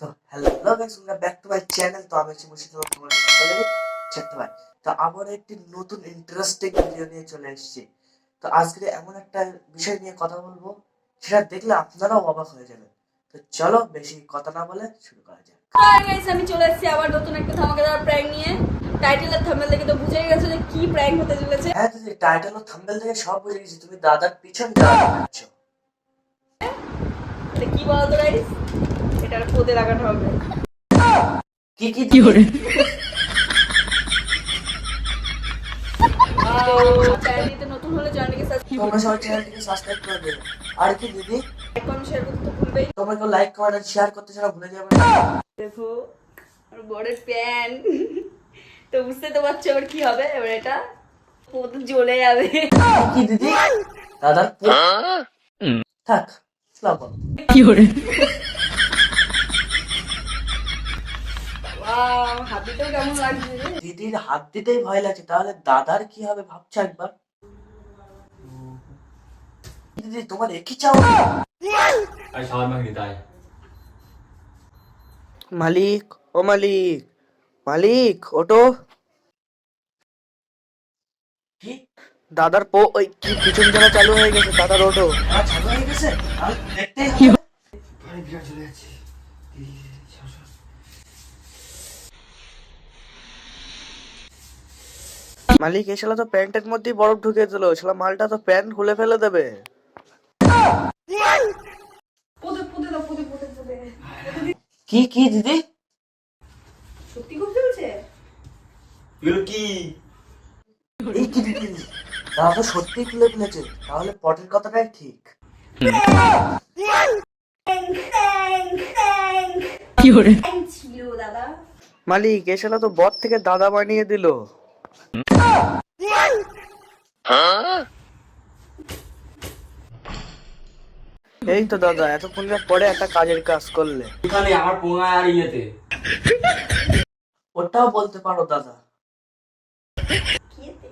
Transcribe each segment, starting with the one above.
তো hello guys, welcome back to my channel. তো আমি আছি মুর্শিদাবাদ, তোমার সকলেরই ছোট্ট ভাই। তো আবার একটি নতুন ইন্টারেস্টিং ভিডিও নিয়ে চলে এসেছি। তো আজকে এমন একটা বিষয় নিয়ে কথা বলবো, সেটা দেখলে আপনারাও অবাক হয়ে যাবেন। তো চলো বেশি কথা না বলে শুরু করা যাক। হাই গাইস, আমি চলে এসেছি আবার নতুন একটা ধামাকাদার প্র্যাঙ্ক নিয়ে। টাইটেল আর থাম্বনেল দেখে তো বুঝেই গেছো যে কি প্র্যাঙ্ক হতে চলেছে। হ্যাঁ দিদি, টাইটেল ও থাম্বনেল থেকে সব বুঝে গেছি তুমি দাদার পিছন যাওয়া দেখাচ্ছ। এটা কি বলতো গাইস, এটা কোদে লাগানো হবে। কি কি কি করে চ্যানেলটিতে নতুন হলে চ্যানেলটিকে সাবস্ক্রাইব তোমরা সবাই চ্যানেলটিকে সাবস্ক্রাইব করে দেবে। আর কি দিদি, করুন, শেয়ার করতে তো ভুলবেই। তোমরা কেউ লাইক কমেন্ট আর শেয়ার করতে ছাড়া ভুলে যাবে না। দেখো আর বড়ের প্যান, তো বুঝতে তো পারছো এবার কি হবে। এবার এটা পুরো জ্বলে যাবে। কি দিদি, দাদার থাক স্লাব ওয়াও, হাবিটাও কেমন লাগছে রে। দিদির হাত দিতেই ভয় লাগছে, তাহলে দাদার কি হবে ভাবছো একবার। দিদি তোমার একই চাও। আরে শাওয়ার মাগনি তাই মালিক, ও মালিক, মালিক ওটো। কি দাদার ওই কি পিছন জানা চালু হয়ে গেছে, দাদার ওটো চালু হয়ে গেছে, তাহলে দেখতেই হবে। আরে বিরাট চলে যাচ্ছে মালিক এই শালা তো প্যান্টের মধ্যেই বরফ ঢুকিয়ে দিল, শালা মালটা তো প্যান্ট খুলে ফেলে দেবে। পুদে পুদে দাও, পুদে পুদে পুদে। কি কি দিদি, সত্যি খুব চলছে। এগুলো কি এই কি দিদি, দাদা তো সত্যি খুলে ফেলেছে, তাহলে পটের কথাটাই ঠিক। ছিল দাদা। মালিক এ শালা তো বট থেকে দাদা বানিয়ে দিল। এই তো দাদা, এতক্ষণ পরে একটা কাজের কাজ করলে। এখানে আমার পোঙায় আর ইয়েতে ওটাও বলতে পারো দাদা। খেতে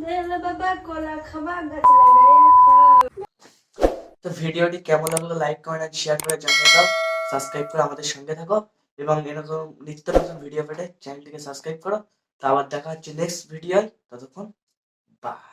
দেলা বাবা কলা খাবা গাছ লাগায়া খাও। তো ভিডিওটি কেমন লাগলো লাইক কমেন্ট আর শেয়ার করে জানিয়ে দাও। সাবস্ক্রাইব করে আমাদের সঙ্গে থাকো এবং এরকম নিত্য নতুন ভিডিও পেতে চ্যানেলটিকে সাবস্ক্রাইব করো। তো আবার দেখা হচ্ছে নেক্সট ভিডিও। ততক্ষণ বাই।